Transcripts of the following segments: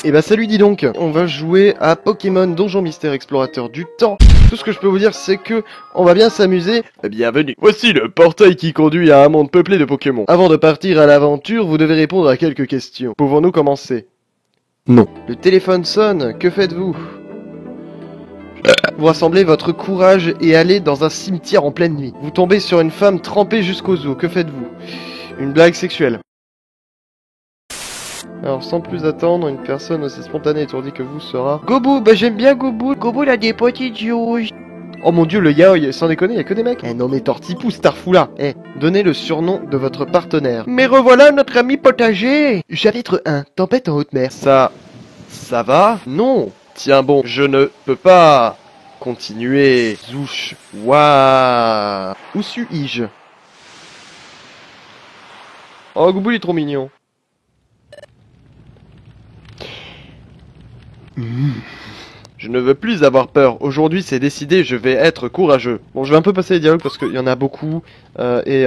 Et bah salut, dis donc, on va jouer à Pokémon Donjon Mystère Explorateur du Temps. Tout ce que je peux vous dire, c'est que on va bien s'amuser. Bienvenue. Voici le portail qui conduit à un monde peuplé de Pokémon. Avant de partir à l'aventure, vous devez répondre à quelques questions. Pouvons-nous commencer? Non. Le téléphone sonne, que faites-vous? Vous rassemblez votre courage et allez dans un cimetière en pleine nuit. Vous tombez sur une femme trempée jusqu'aux os, que faites-vous? Une blague sexuelle. Alors sans plus attendre, une personne aussi spontanée et étourdie que vous sera... Gobu, bah j'aime bien Gobu. Gobu il a des petites yeux. Oh mon dieu, le yaoi, sans déconner, y'a que des mecs. Eh non mais Tortipou, Starfoula. Eh, donnez le surnom de votre partenaire. Mais revoilà notre ami potager. Chapitre 1, tempête en haute mer. Ça va? Non. Tiens bon, je ne peux pas continuer. Zouch. Waouh. Où suis-je? Oh, Gobu il est trop mignon. Je ne veux plus avoir peur. Aujourd'hui, c'est décidé, je vais être courageux. Bon, je vais un peu passer les dialogues parce qu'il y en a beaucoup. Je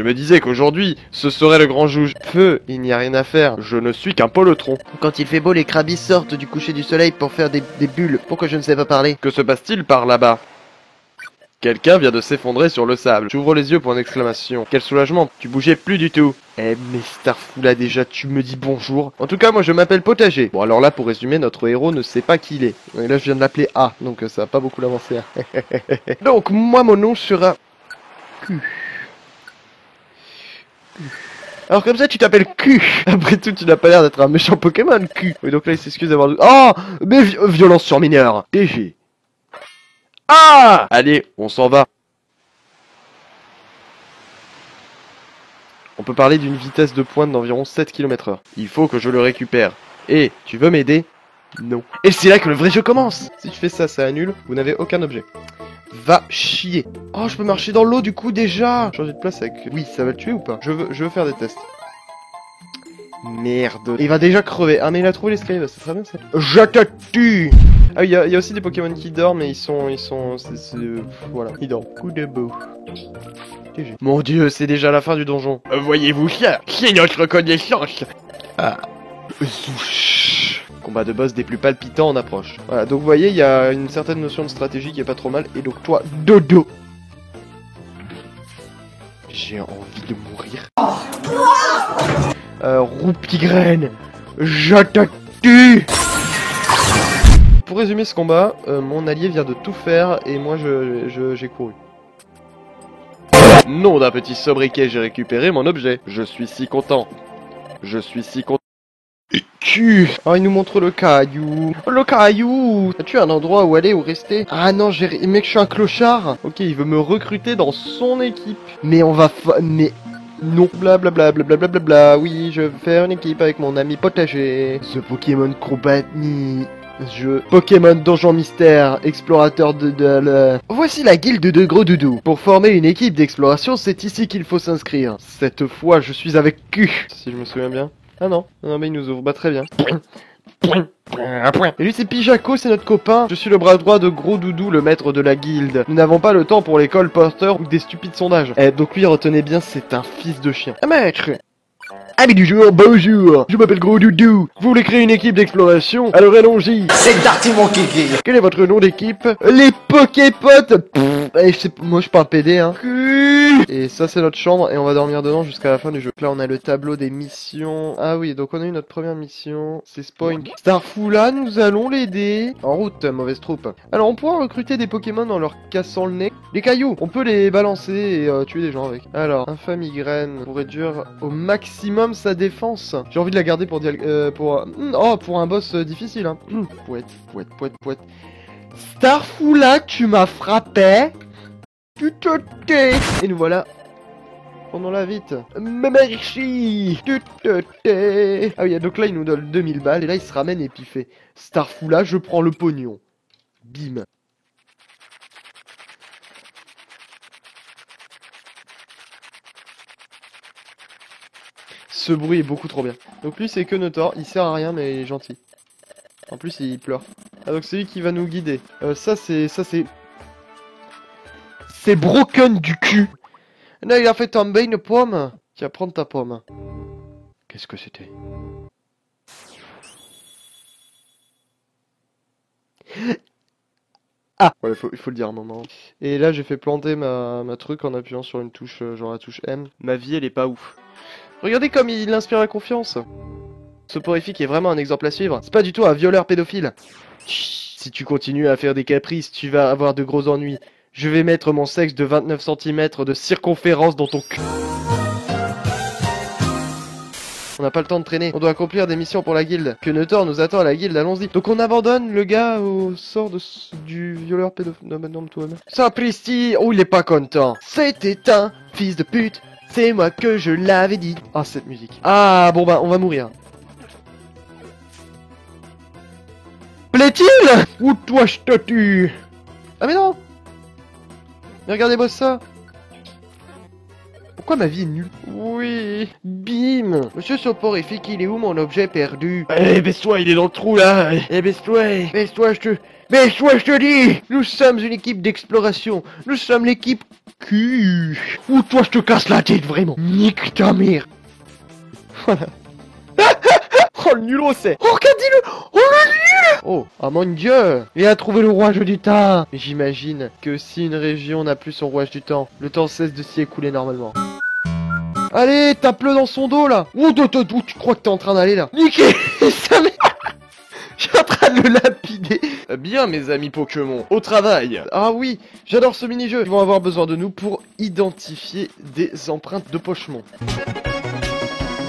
me disais qu'aujourd'hui, ce serait le grand jour. Feu, il n'y a rien à faire. Je ne suis qu'un polotron. Quand il fait beau, les crabis sortent du coucher du soleil pour faire des bulles. Pourquoi je ne sais pas parler? Que se passe-t-il par là-bas? Quelqu'un vient de s'effondrer sur le sable. J'ouvre les yeux, point d'exclamation. Quel soulagement, tu bougeais plus du tout. Eh mais Starfoula déjà, tu me dis bonjour. En tout cas, moi je m'appelle Potager. Bon alors là, pour résumer, notre héros ne sait pas qui il est. Et là, je viens de l'appeler A, donc ça va pas beaucoup l'avancer. Donc, moi mon nom sera... Q. Alors comme ça, tu t'appelles Q. Après tout, tu n'as pas l'air d'être un méchant Pokémon, Q. Oui, donc là, il s'excuse d'avoir... Oh, mais violence sur mineur. DG. Ah! Allez, on s'en va. On peut parler d'une vitesse de pointe d'environ 7 km/h. Il faut que je le récupère. Et, tu veux m'aider? Non. Et c'est là que le vrai jeu commence. Si tu fais ça, ça annule. Vous n'avez aucun objet. Va chier. Oh, je peux marcher dans l'eau du coup déjà. Changer de place avec... Oui, ça va le tuer ou pas? Je veux faire des tests. Merde. Il va déjà crever. Ah mais il a trouvé l'escalier, c'est très bien ça. Je te tue. Ah oui, il y a aussi des Pokémon qui dorment, mais voilà, ils dorment. Coup de beau. GG. Mon dieu, c'est déjà la fin du donjon. Voyez-vous ça? C'est notre connaissance. Ah. Zouch. Combat de boss des plus palpitants en approche. Voilà, donc vous voyez, il y a une certaine notion de stratégie qui est pas trop mal. Et donc toi, dodo. J'ai envie de mourir. Roupigraine, je te tue. Pour résumer ce combat, mon allié vient de tout faire et moi j'ai couru. Nom d'un petit sobriquet, j'ai récupéré mon objet. Je suis si content. Je suis si content. Cul. Oh, il nous montre le caillou. Le caillou. As-tu un endroit où aller ou rester? Ah non, mec, je suis un clochard. Ok, il veut me recruter dans son équipe. Mais on va mais... Non, blablabla, blablabla, oui, je vais faire une équipe avec mon ami Potager. Ce Pokémon compagnie. Pokémon Donjon Mystère, explorateur de... Voici la guilde de Gros Doudou. Pour former une équipe d'exploration, c'est ici qu'il faut s'inscrire. Cette fois, je suis avec Q. Si je me souviens bien. Ah non, non mais il nous ouvre, bah très bien. Et lui c'est Pijaco, c'est notre copain. Je suis le bras droit de Gros Doudou, le maître de la guilde. Nous n'avons pas le temps pour les colporteurs ou des stupides sondages. Donc lui, retenez bien, c'est un fils de chien. Maître. Amis du jour, bonjour. Je m'appelle Gros Doudou. Vous voulez créer une équipe d'exploration? Alors allons-y. C'est Darty mon kiki. Quel est votre nom d'équipe? Les Poképotes. Moi je parle PD hein. Et ça c'est notre chambre et on va dormir dedans jusqu'à la fin du jeu. Là on a le tableau des missions. Ah oui, donc on a eu notre première mission. C'est Spoink. Starfoula, nous allons l'aider. En route, mauvaise troupe. Alors on pourra recruter des Pokémon en leur cassant le nez. Les cailloux, on peut les balancer et tuer des gens avec. Alors, infamigraine pour réduire au maximum sa défense. J'ai envie de la garder pour un boss difficile hein. Pouette. Starfoula, tu m'as frappé. Tu te tais. Et nous voilà. Prenons-la vite. Merci. Tu te tais. Ah oui, donc là, il nous donne 2000 balles. Et là, il se ramène et puis il fait Starfoula, je prends le pognon. Bim. Ce bruit est beaucoup trop bien. Donc lui, c'est que Notor. Il sert à rien, mais il est gentil. En plus, il pleure. Ah, donc c'est lui qui va nous guider. Ça, c'est... C'est broken du cul. Là, il a fait tomber une pomme. Tiens, prends ta pomme. Qu'est-ce que c'était? Ah ouais, il faut le dire un moment. Et là, j'ai fait planter ma truc en appuyant sur une touche, genre la touche M. Ma vie, elle est pas ouf. Regardez comme il inspire la confiance. Soporifique est vraiment un exemple à suivre. C'est pas du tout un violeur pédophile. Chut, si tu continues à faire des caprices, tu vas avoir de gros ennuis. Je vais mettre mon sexe de 29 cm de circonférence dans ton cul. On n'a pas le temps de traîner. On doit accomplir des missions pour la guilde. Que Notor nous attend à la guilde, allons-y. Donc on abandonne le gars au sort du violeur pédophile. Non, maintenant toi-même. Sapristi, oh il est pas content. C'était un fils de pute. C'est moi que je l'avais dit. Ah, cette musique. Ah, bon bah, on va mourir. Plaît-il? Ou toi je te tue? Ah mais non. Mais regardez-moi ça. Pourquoi ma vie est nulle? Oui. Bim. Monsieur Soporifique, il est où mon objet perdu? Eh, baisse-toi, il est dans le trou là. Eh, baisse-toi, je te dis. Nous sommes une équipe d'exploration. Nous sommes l'équipe Q. Ou toi je te casse la tête vraiment. Nique ta mère. Voilà. Oh le nulot c'est. Oh regardez-le. Oh le nul. Oh, oh mon dieu. Il a trouvé le rouage du temps. Mais j'imagine que si une région n'a plus son rouage du temps, le temps cesse de s'y écouler normalement. Allez, tape-le dans son dos là. Où tu crois que t'es en train d'aller là? Niquez. Ça m'est... Je suis en train de le lapider. Bien mes amis Pokémon, au travail. Ah oui, j'adore ce mini-jeu. Ils vont avoir besoin de nous pour identifier des empreintes de pochemon.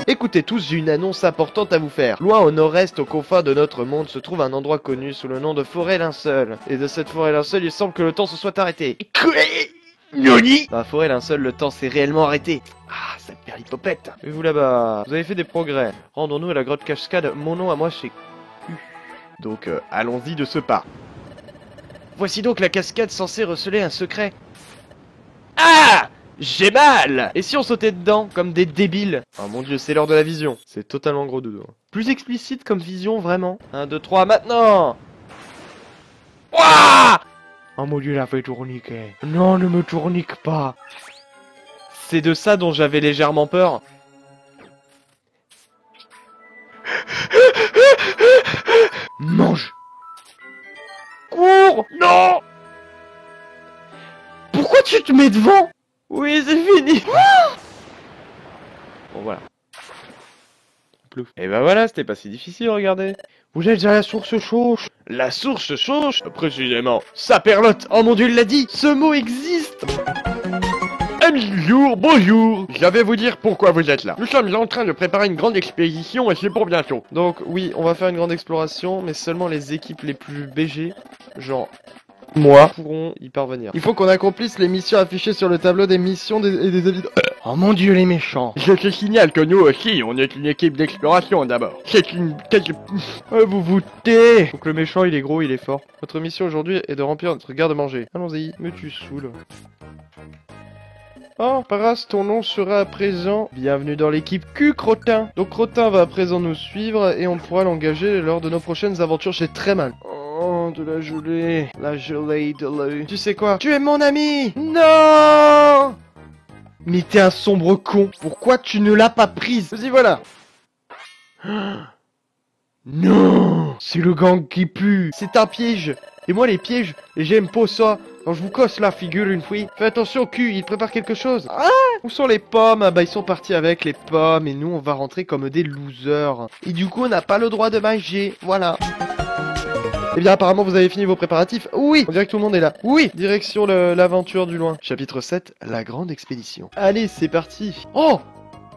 Écoutez tous, j'ai une annonce importante à vous faire. Loin au nord-est, aux confins de notre monde, se trouve un endroit connu sous le nom de Forêt Linceul. Et de cette Forêt Linceul, il semble que le temps se soit arrêté. Noni. Dans la Forêt Linceul, le temps s'est réellement arrêté. Ah, cette perlipopette. Et vous là-bas, vous avez fait des progrès. Rendons-nous à la grotte Cascade. Mon nom à moi, c'est Q. Donc, allons-y de ce pas. Voici donc la cascade censée receler un secret. Ah! J'ai mal! Et si on sautait dedans, comme des débiles? Oh mon dieu, c'est l'heure de la vision. C'est totalement gros dodo. Plus explicite comme vision, vraiment. 1, 2, 3, maintenant! Ouah! Oh mon dieu, il a fait tourniquer. Non, ne me tournique pas. C'est de ça dont j'avais légèrement peur. Mange! Cours! Non! Pourquoi tu te mets devant? Oui, c'est fini. Bon, voilà. Plouf. Et ben voilà, c'était pas si difficile, regardez. Vous êtes à la source chauche. La source chauche? Précisément. Saperlotte. Oh mon dieu, il l'a dit. Ce mot existe. Bonjour. Je vais vous dire pourquoi vous êtes là. Nous sommes en train de préparer une grande expédition et c'est pour bientôt. Donc oui, on va faire une grande exploration, mais seulement les équipes les plus BG, genre... moi, pourront y parvenir. Il faut qu'on accomplisse les missions affichées sur le tableau des missions et des évidents. Oh mon dieu, les méchants. Je te signale que nous aussi, on est une équipe d'exploration d'abord. C'est une... Oh, vous vous tais. Donc le méchant, il est gros, il est fort. Notre mission aujourd'hui est de remplir notre garde-manger. Allons-y, mais tu saoules. Oh, Paras, ton nom sera à présent. Bienvenue dans l'équipe Q, Crottin. Donc Crottin va à présent nous suivre et on pourra l'engager lors de nos prochaines aventures. J'ai très mal. Oh, de la gelée. La gelée de l'œil. Tu sais quoi? Tu es mon ami. Non. Mais t'es un sombre con. Pourquoi tu ne l'as pas prise? Vas-y, voilà. Non. C'est le gang qui pue. C'est un piège. Et moi, les pièges, j'aime pas ça. Quand je vous cosse la figure une fois. Fais attention, cul, il prépare quelque chose. Ah! Où sont les pommes? Ah bah, ils sont partis avec les pommes. Et nous, on va rentrer comme des losers. Et du coup, on n'a pas le droit de manger. Voilà. Eh bien, apparemment, vous avez fini vos préparatifs. Oui, on dirait que tout le monde est là. Oui, direction l'aventure du loin. Chapitre 7, la grande expédition. Allez, c'est parti. Oh!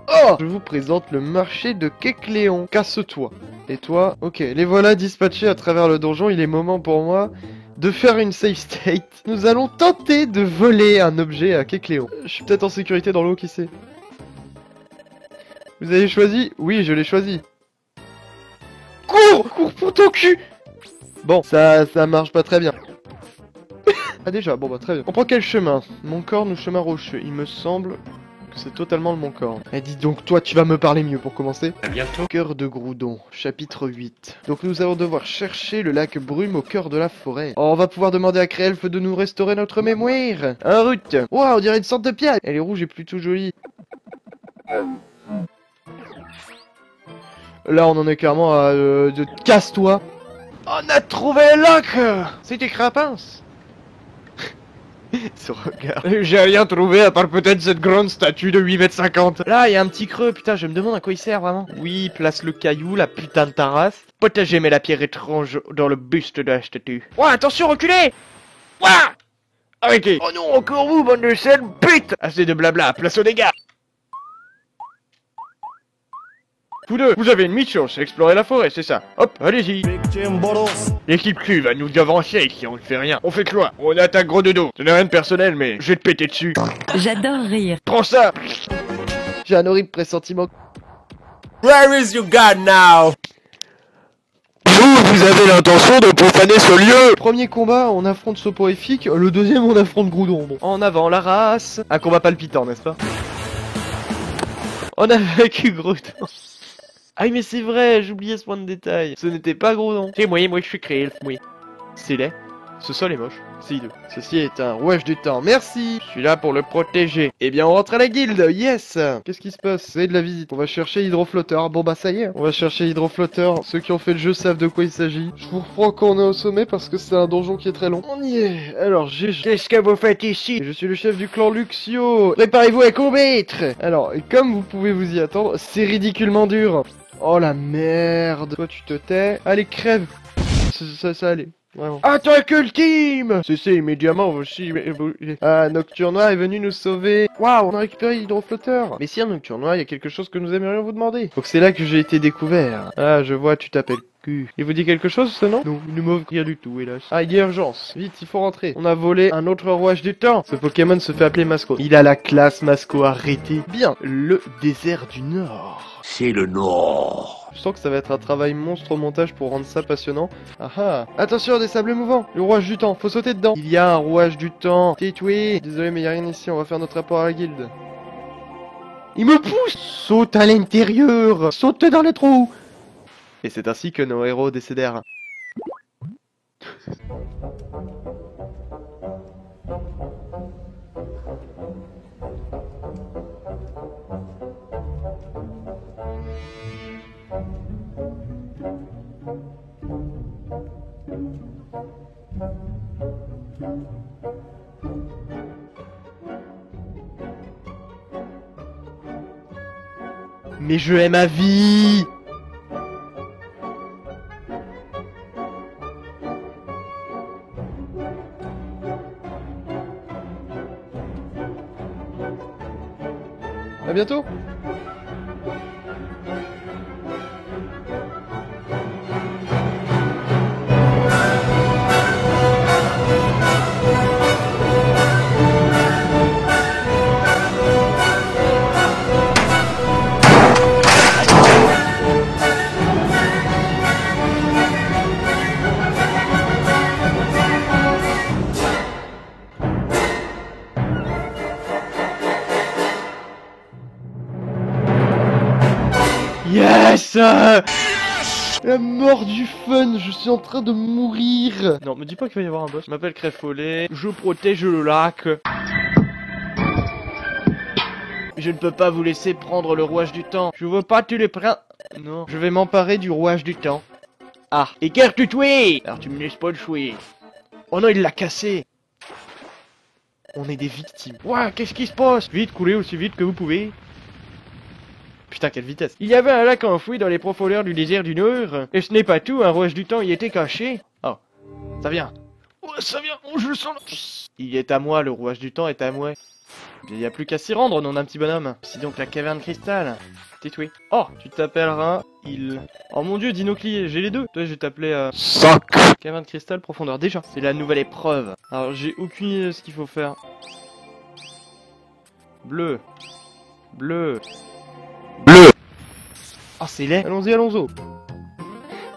Oh! Je vous présente le marché de Kecléon. Casse-toi. Et toi? Ok, les voilà dispatchés à travers le donjon. Il est moment pour moi de faire une safe state, nous allons tenter de voler un objet à Kecléon. Je suis peut-être en sécurité dans l'eau, qui sait. Vous avez choisi? Oui, je l'ai choisi. Cours! Cours pour ton cul! Bon, ça marche pas très bien. Ah déjà, bon bah très bien. On prend quel chemin? Montcorne ou chemin rocheux? Il me semble que c'est totalement le Montcorne. Eh dis donc, toi tu vas me parler mieux pour commencer. À bientôt. Cœur de Groudon, chapitre 8. Donc nous allons devoir chercher le lac Brume au cœur de la forêt. Oh, on va pouvoir demander à Créelfe de nous restaurer notre mémoire. En route. Waouh, on dirait une sorte de pierre. Elle est rouge et plutôt jolie. Là on en est clairement à... casse-toi. On a trouvé le lac. C'était Crapince. Ce regard. J'ai rien trouvé à part peut-être cette grande statue de 8,50 m. Là, il y a un petit creux, putain, je me demande à quoi il sert vraiment. Oui, place le caillou, la putain de tarasse. Potager met la pierre étrange dans le buste de la statue. Ouais, attention, reculez. Ouah. Arrêtez. Oh non, encore vous, bande de sales pute. Assez de blabla, place aux dégâts. Vous deux, vous avez une mission, c'est explorer la forêt, c'est ça. Hop, allez-y. L'équipe Q va nous avancer si on ne fait rien. On fait quoi? On attaque gros de dos. Ce n'est rien de personnel, mais je vais te péter dessus. J'adore rire. Prends ça. J'ai un horrible pressentiment. Where is your God now? Vous avez l'intention de profaner ce lieu. Premier combat, on affronte Soporifique. Le deuxième, on affronte Groudon. Bon. En avant la race. Un combat palpitant, n'est-ce pas? On a vaincu Groudon. Ah oui, mais c'est vrai, j'oubliais ce point de détail. Ce n'était pas Groudon. C'est moi je suis Créelfe, oui. C'est laid. Ce sol est moche. C'est hideux. Ceci est un rouage du temps. Merci. Je suis là pour le protéger. Eh bien, on rentre à la guilde. Yes. Qu'est-ce qui se passe? C'est de la visite. On va chercher Hydroflotteur. Bon bah ça y est. On va chercher Hydroflotteur. Ceux qui ont fait le jeu savent de quoi il s'agit. Je vous reprends quand on est au sommet parce que c'est un donjon qui est très long. On y est. Alors, qu'est-ce que vous faites ici? Je suis le chef du clan Luxio. Préparez-vous à combattre. Alors, comme vous pouvez vous y attendre, c'est ridiculement dur. Oh la merde. Toi tu te tais. Allez, crève. Ça allait. Vraiment. Attaque ultime! Cessez immédiatement aussi. Ah, Nocturnoir est venu nous sauver. Waouh, on a récupéré l'hydroflotteur. Mais si, Nocturnoir, il y a quelque chose que nous aimerions vous demander. Donc c'est là que j'ai été découvert. Ah, je vois, tu t'appelles Q. Il vous dit quelque chose, ce nom? Non, il ne m'ouvre rien du tout, hélas. Ah, il y a urgence. Vite, il faut rentrer. On a volé un autre rouage du temps. Ce Pokémon se fait appeler Masco. Il a la classe, Masco, arrêtez. Bien, le désert du Nord. C'est le Nord. Je sens que ça va être un travail monstre au montage pour rendre ça passionnant. Ah ah. Attention, des sables mouvants. Le rouage du temps, faut sauter dedans. Il y a un rouage du temps. Titoué. Désolé, mais il y a rien ici, on va faire notre rapport à la guilde. Il me pousse. Saute à l'intérieur. Saute dans les trous. Et c'est ainsi que nos héros décédèrent. Mais je hais ma vie. À bientôt. Yes! La mort du fun, je suis en train de mourir. Non, me dis pas qu'il va y avoir un boss. Je m'appelle Crèfollet, je protège le lac. Je ne peux pas vous laisser prendre le rouage du temps. Je veux pas tu le prends. Non, je vais m'emparer du rouage du temps. Ah, écarte-toi! Alors tu me laisses pas le chouer. Oh non, il l'a cassé. On est des victimes. Ouah, qu'est-ce qui se passe? Vite, coulez aussi vite que vous pouvez. Putain, quelle vitesse. Il y avait un lac enfoui dans les profondeurs du désert du Nord. Et ce n'est pas tout, un rouage du temps y était caché. Oh, ça vient. Oh, ça vient, oh, je le sens. Il est à moi, le rouage du temps est à moi. Il n'y a plus qu'à s'y rendre, non, un petit bonhomme. C'est donc la caverne cristal. Titoué. Oh, tu t'appelleras il. Oh mon dieu, Dinocli, j'ai les deux. Toi, je vais t'appeler Suck. Caverne de cristal, profondeur. Déjà, c'est la nouvelle épreuve. Alors, j'ai aucune idée de ce qu'il faut faire. Bleu. Bleu. Bleu. Oh, c'est laid. Allons-y, allons-y.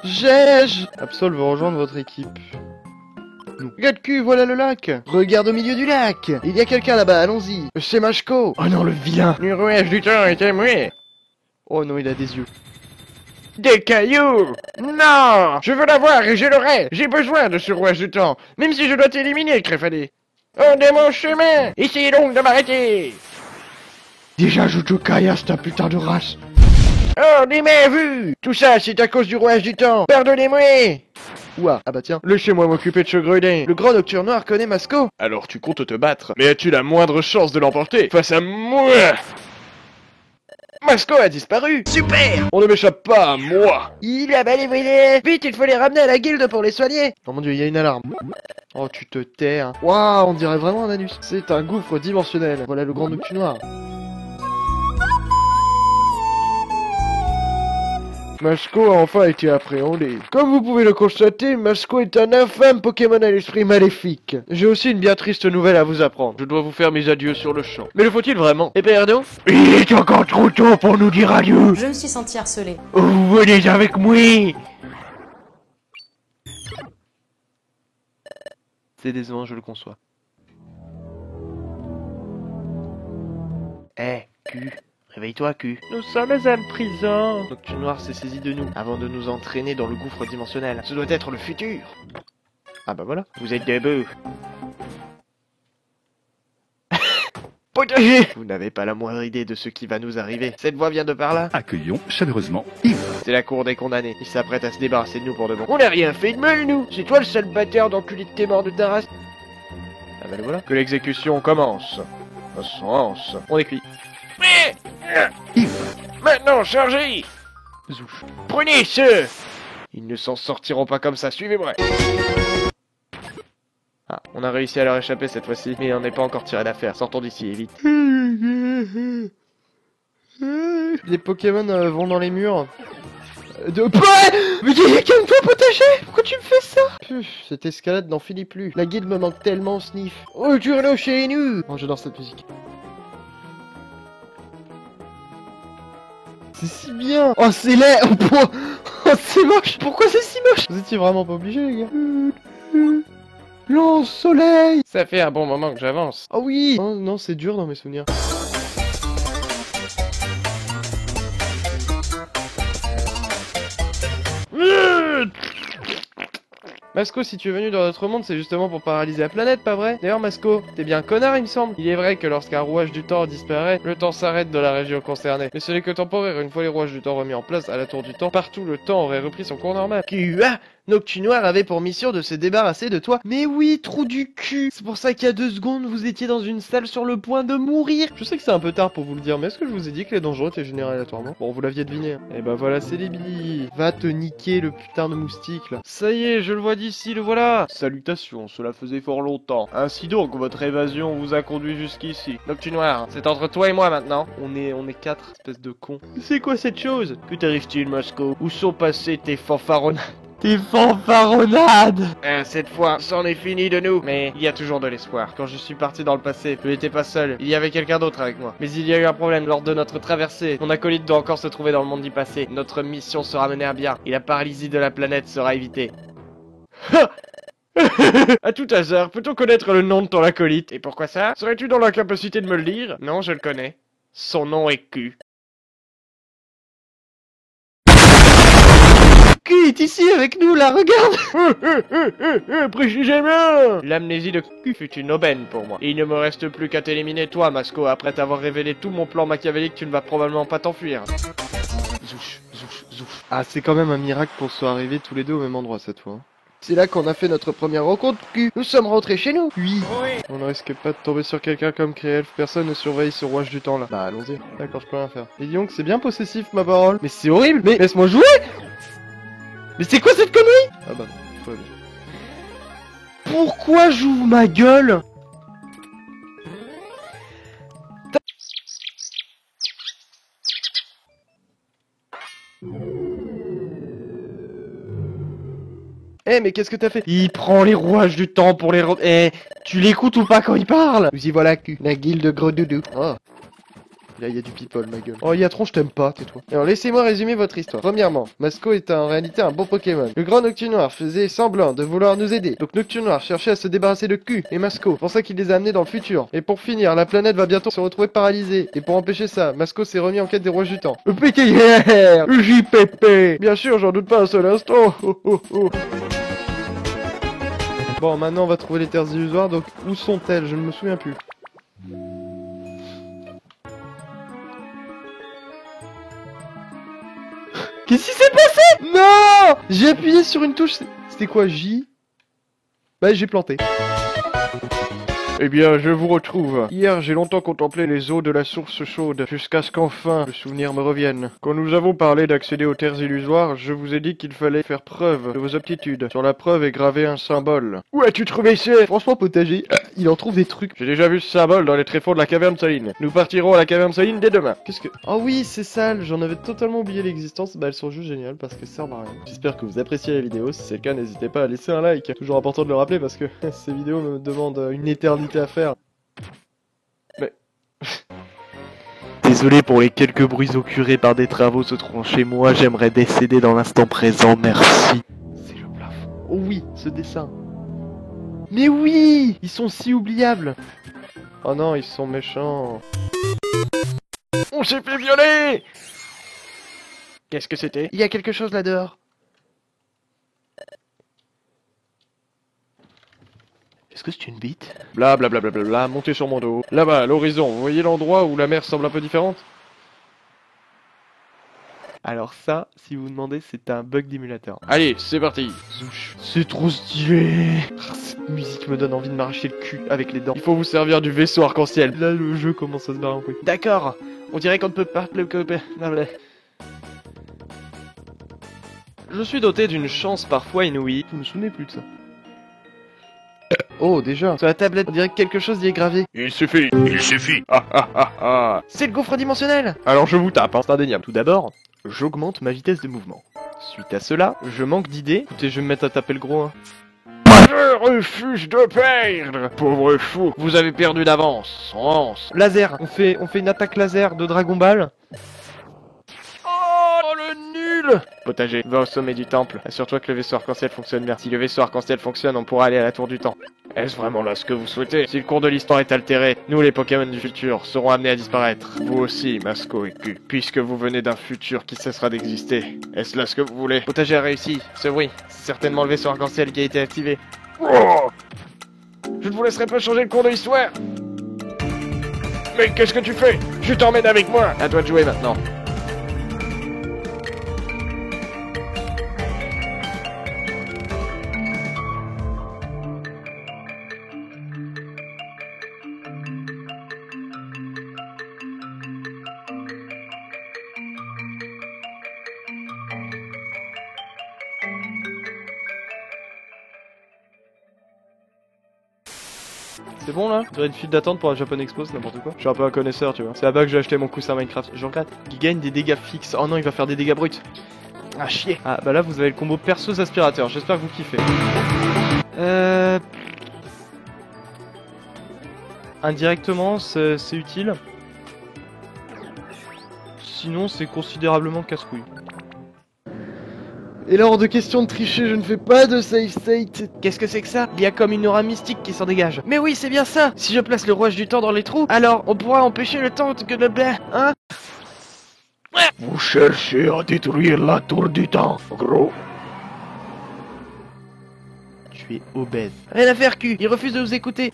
J'ai. Absol veut rejoindre votre équipe. Regarde cul, voilà le lac. Regarde au milieu du lac. Il y a quelqu'un là-bas, allons-y. C'est Mashko. Oh non, le vilain. Le rouage du temps est aimé. Oh non, il a des yeux. Des cailloux. Non. Je veux l'avoir et je l'aurai. J'ai besoin de ce rouage du temps. Même si je dois t'éliminer, Créfadé. Oh, de mon chemin. Essayez donc de m'arrêter. Déjà, je te caillasse ta putain de race. Oh, des mains vues. Tout ça, c'est à cause du rouage du temps. Pardonnez-moi. Ouah, ah bah tiens, laissez-moi m'occuper de ce gredin. Le grand Nocturne Noir connaît Mashko. Alors tu comptes te battre, mais as-tu la moindre chance de l'emporter face à moi? Mashko a disparu. Super. On ne m'échappe pas à moi. Il a balayé. Vite, il faut les ramener à la guilde pour les soigner. Oh mon dieu, il y a une alarme. Oh, tu te tais, hein. Waouh, on dirait vraiment un anus. C'est un gouffre dimensionnel. Voilà le grand Nocturne Noir. Mashko a enfin été appréhendé. Comme vous pouvez le constater, Mashko est un infâme Pokémon à l'esprit maléfique. J'ai aussi une bien triste nouvelle à vous apprendre. Je dois vous faire mes adieux sur le champ. Mais le faut-il vraiment? Et Pérdo? Il est encore trop tôt pour nous dire adieu. Je me suis sentie harcelée. Vous venez avec moi. C'est décevant, je le conçois. Q. Réveille-toi, Q. Nous sommes en prison. Nocturne Noir s'est saisi de nous avant de nous entraîner dans le gouffre dimensionnel. Ce doit être le futur. Ah bah voilà. Vous êtes debout. Potager. Vous n'avez pas la moindre idée de ce qui va nous arriver. Cette voix vient de par là. Accueillons chaleureusement Yves. C'est la cour des condamnés. Ils s'apprêtent à se débarrasser de nous pour de bon. On n'a rien fait de mal, nous. C'est toi le seul batteur d'enculé de tes morts de ta race. Ah bah le voilà. Que l'exécution commence. Sens. On est cuit. Yves. Maintenant, chargez. Zouch. Prenez ceux. Ils ne s'en sortiront pas comme ça, suivez-moi. Ah, on a réussi à leur échapper cette fois-ci, mais on n'est pas encore tiré d'affaire. Sortons d'ici, et vite. Les Pokémon vont dans les murs. Mais calme-toi, Potager. Pourquoi tu me fais ça? Cette escalade n'en finit plus. La guilde me manque tellement, Sniff. Retourne chez nous. Oh, j'adore cette musique. C'est si bien. Oh, c'est laid. Oh, c'est moche. Pourquoi c'est si moche? Vous étiez vraiment pas obligés, les gars. Lance soleil. Ça fait un bon moment que j'avance. Oh oui. Oh non, c'est dur dans mes souvenirs. Mashko, si tu es venu dans notre monde, c'est justement pour paralyser la planète, pas vrai? D'ailleurs, Mashko, t'es bien un connard, il me semble. Il est vrai que lorsqu'un rouage du temps disparaît, le temps s'arrête dans la région concernée. Mais ce n'est que temporaire. Une fois les rouages du temps remis en place à la tour du temps, partout le temps aurait repris son cours normal. Nocturne Noir avait pour mission de se débarrasser de toi. Mais oui, trou du cul. C'est pour ça qu'il y a 2 secondes, vous étiez dans une salle sur le point de mourir. Je sais que c'est un peu tard pour vous le dire, mais est-ce que je vous ai dit que les dangereux étaient générés aléatoirement? Bon, vous l'aviez deviné. Hein. Et bah voilà, c'est les billes. Va te niquer le putain de moustique, là. Ça y est, je le vois d'ici, le voilà. Salutations, cela faisait fort longtemps. Ainsi donc, votre évasion vous a conduit jusqu'ici. Nocturne Noir, c'est entre toi et moi maintenant. On est 4, espèce de con. C'est quoi cette chose? Que t'arrive-t-il, Mashko? Où sont passés tes fanfaronnades? Tes fanfaronnades! Cette fois, c'en est fini de nous. Mais il y a toujours de l'espoir. Quand je suis parti dans le passé, je n'étais pas seul. Il y avait quelqu'un d'autre avec moi. Mais il y a eu un problème lors de notre traversée. Mon acolyte doit encore se trouver dans le monde du passé. Notre mission sera menée à bien. Et la paralysie de la planète sera évitée. À tout hasard, peut-on connaître le nom de ton acolyte? Et pourquoi ça? Serais-tu dans la capacité de me le dire? Non, je le connais. Son nom est Q. Q est ici avec nous, là, regarde. Précisément. L'amnésie de Q fut une aubaine pour moi. Et il ne me reste plus qu'à t'éliminer toi, Mashko. Après t'avoir révélé tout mon plan machiavélique, tu ne vas probablement pas t'enfuir. Zouch, zouch, zouch. Ah, c'est quand même un miracle qu'on soit arrivés tous les deux au même endroit cette fois. C'est là qu'on a fait notre première rencontre, Q. Nous sommes rentrés chez nous. Oui. On ne risque pas de tomber sur quelqu'un comme Créelf. Personne ne surveille ce rouage du temps là. Bah allons-y. D'accord, je peux rien faire. Et dis donc, c'est bien possessif ma parole. Mais c'est horrible. Mais laisse-moi jouer. Mais c'est quoi cette connerie? Ah bah non, tout va bien. Pourquoi j'ouvre ma gueule? Eh, mais qu'est-ce que t'as fait? Il prend les rouages du temps pour les... Eh, tu l'écoutes ou pas quand il parle? Nous y voilà, cul. La guilde de gros doudou. Oh. Là, il y a du people, ma gueule. Oh, Yatron, je t'aime pas, tais-toi. Alors, laissez-moi résumer votre histoire. Premièrement, Masco est en réalité un bon Pokémon. Le grand Nocturne Noir faisait semblant de vouloir nous aider. Donc, Nocturne Noir cherchait à se débarrasser de Q et Masco. C'est pour ça qu'il les a amenés dans le futur. Et pour finir, la planète va bientôt se retrouver paralysée. Et pour empêcher ça, Masco s'est remis en quête des rois du temps. Le PKR JPP. Bien sûr, j'en doute pas un seul instant. Oh, oh, oh. Bon, maintenant, on va trouver les terres illusoires. Donc, où sont-elles? Je ne me souviens plus. Qu'est-ce qui s'est passé? Non! J'ai appuyé sur une touche. C'était quoi, J? Bah, j'ai planté. Eh bien, je vous retrouve. Hier, j'ai longtemps contemplé les eaux de la source chaude, jusqu'à ce qu'enfin, le souvenir me revienne. Quand nous avons parlé d'accéder aux terres illusoires, je vous ai dit qu'il fallait faire preuve de vos aptitudes. Sur la preuve est gravé un symbole. Où as-tu trouvé ça? Franchement, potager, il en trouve des trucs. J'ai déjà vu ce symbole dans les tréfonds de la caverne saline. Nous partirons à la caverne saline dès demain. Qu'est-ce que... Oh oui, c'est sale, j'en avais totalement oublié l'existence. Bah, elles sont juste géniales parce que ça servent à rien. J'espère que vous appréciez la vidéo. Si c'est le cas, n'hésitez pas à laisser un like. Toujours important de le rappeler parce que ces vidéos me demandent une éternité à faire. Mais... Désolé pour les quelques bruits occurrés par des travaux se trouvant chez moi, j'aimerais décéder dans l'instant présent, merci. C'est le plafond. Oh oui, ce dessin. Mais oui, ils sont si oubliables. Oh non, ils sont méchants. On s'est fait violer. Qu'est-ce que c'était? Il y a quelque chose là dehors. Est-ce que c'est une bite? Bla bla bla bla bla bla, montez sur mon dos. Là-bas, à l'horizon, vous voyez l'endroit où la mer semble un peu différente? Alors ça, si vous vous demandez, c'est un bug d'émulateur. Allez, c'est parti. Zouch. C'est trop stylé. Cette musique me donne envie de m'arracher le cul avec les dents. Il faut vous servir du vaisseau arc-en-ciel. Là, le jeu commence à se barrer en couille. D'accord. On dirait qu'on ne peut pas... Je suis doté d'une chance parfois inouïe. Je me souvenais plus de ça. Oh, déjà. Sur la tablette, on dirait que quelque chose y est gravé. Il suffit. Il suffit. Ah ah ah ah. C'est le gouffre dimensionnel. Alors je vous tape, hein, c'est indéniable. Tout d'abord, j'augmente ma vitesse de mouvement. Suite à cela, je manque d'idées. Écoutez, je vais me mettre à taper le gros, hein. Je refuse de perdre. Pauvre fou. Vous avez perdu d'avance. Avance. Laser. On fait une attaque laser de Dragon Ball. Oh, le nul. Potager, va au sommet du temple. Assure-toi que le vaisseau arc-en-ciel fonctionne bien. Si le vaisseau arc-en-ciel fonctionne, on pourra aller à la tour du temps. Est-ce vraiment là ce que vous souhaitez? Si le cours de l'histoire est altéré, nous les Pokémon du futur serons amenés à disparaître. Vous aussi, Masco et Q, puisque vous venez d'un futur qui cessera d'exister. Est-ce là ce que vous voulez? Potager a réussi. Ce bruit, c'est certainement le vaisseau arc-en-ciel qui a été activé. Oh, je ne vous laisserai pas changer le cours de l'histoire. Mais qu'est-ce que tu fais? Je t'emmène avec moi. À toi de jouer maintenant. C'est bon là? J'aurais une file d'attente pour la Japan Expo, c'est n'importe quoi. Je suis un peu un connaisseur, tu vois. C'est là-bas que j'ai acheté mon coussin Minecraft. Je regrette. Il gagne des dégâts fixes. Oh non, il va faire des dégâts bruts. Ah chier. Ah bah là vous avez le combo perceuse aspirateur. J'espère que vous kiffez. Indirectement, c'est utile. Sinon, c'est considérablement casse-couille. Et là, hors de question de tricher, je ne fais pas de save state. Qu'est-ce que c'est que ça? Il y a comme une aura mystique qui s'en dégage. Mais oui, c'est bien ça. Si je place le rouage du temps dans les trous, alors on pourra empêcher le temps que le blé, hein? Vous cherchez à détruire la tour du temps, gros. Tu es obèse. Rien à faire, Q. Il refuse de vous écouter.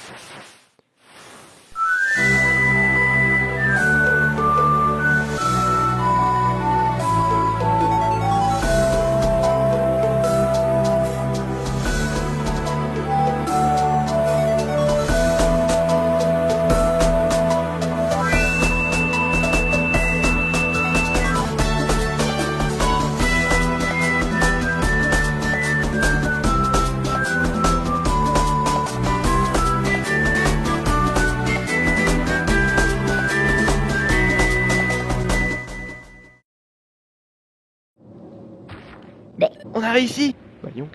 On a réussi. Bah donc.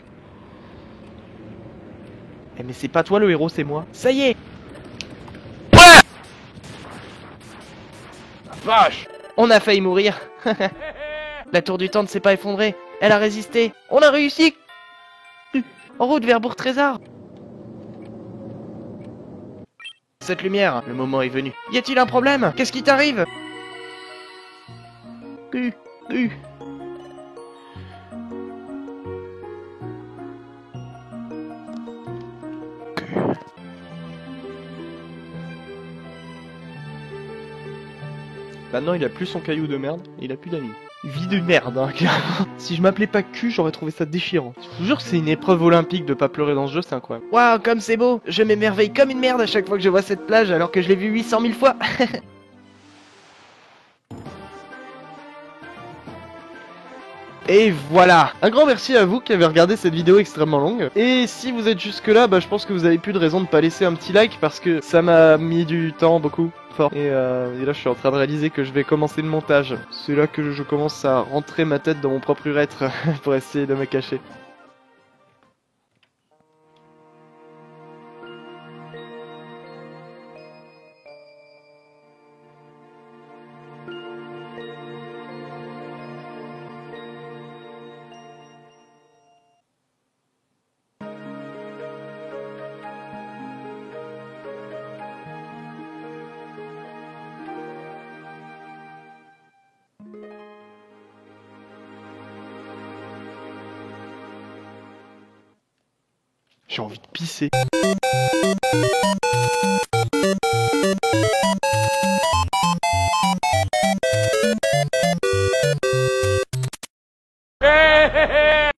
Eh mais c'est pas toi le héros, c'est moi. Ça y est. Vache! On a failli mourir. La tour du temps ne s'est pas effondrée. Elle a résisté. On a réussi. En route vers Bourg-Trésor. Cette lumière, le moment est venu. Y a-t-il un problème? Qu'est-ce qui t'arrive? U. Maintenant, il a plus son caillou de merde et il a plus d'amis. Vie de merde, hein, clairement. Si je m'appelais pas Q, j'aurais trouvé ça déchirant. Je vous jure que c'est une épreuve olympique de pas pleurer dans ce jeu, c'est incroyable. Waouh, comme c'est beau! Je m'émerveille comme une merde à chaque fois que je vois cette plage alors que je l'ai vue 800 000 fois. Et voilà. Un grand merci à vous qui avez regardé cette vidéo extrêmement longue. Et si vous êtes jusque là, bah je pense que vous avez plus de raison de pas laisser un petit like parce que ça m'a mis du temps beaucoup. Fort. Et là je suis en train de réaliser que je vais commencer le montage. C'est là que je commence à rentrer ma tête dans mon propre urètre pour essayer de me cacher. J'ai envie de pisser.